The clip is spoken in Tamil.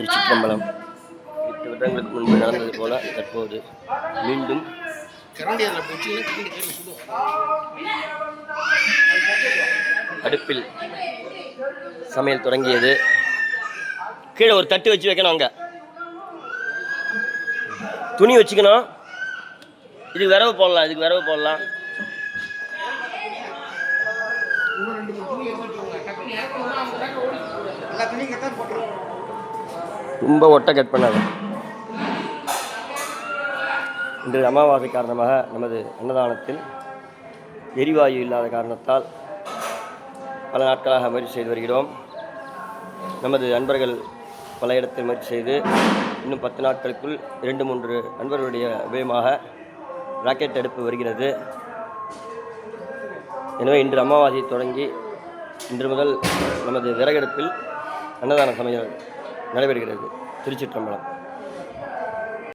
திருச்சிற்றம்பலம். 8 வருடங்களுக்கு முன்பு நடந்தது போல தற்போது மீண்டும் அடுப்பில் சமையல் தொடங்கியது. கீழே ஒரு தட்டு வச்சு வைக்கணும், அங்கே துணி வச்சுக்கணும். இதுக்கு விரவு போடலாம். ரொம்ப ஒட்டை கட் பண்ணாது. இன்று அமாவாசை காரணமாக நமது அன்னதானத்தில் எரிவாயு இல்லாத காரணத்தால் பல நாட்களாக முயற்சி செய்து வருகிறோம். நமது நண்பர்கள் பல இடத்தில் முயற்சி செய்து இன்னும் 10 நாட்களுக்குள் 2-3 நண்பர்களுடைய உபயமாக ராக்கெட் அடுப்பு வருகிறது. எனவே இன்று அமாவாசை தொடங்கி இன்று முதல் நமது விறகடுப்பில் அன்னதான சமையல் நடைபெறுகிறது. திருச்சிற்றம்பலம்.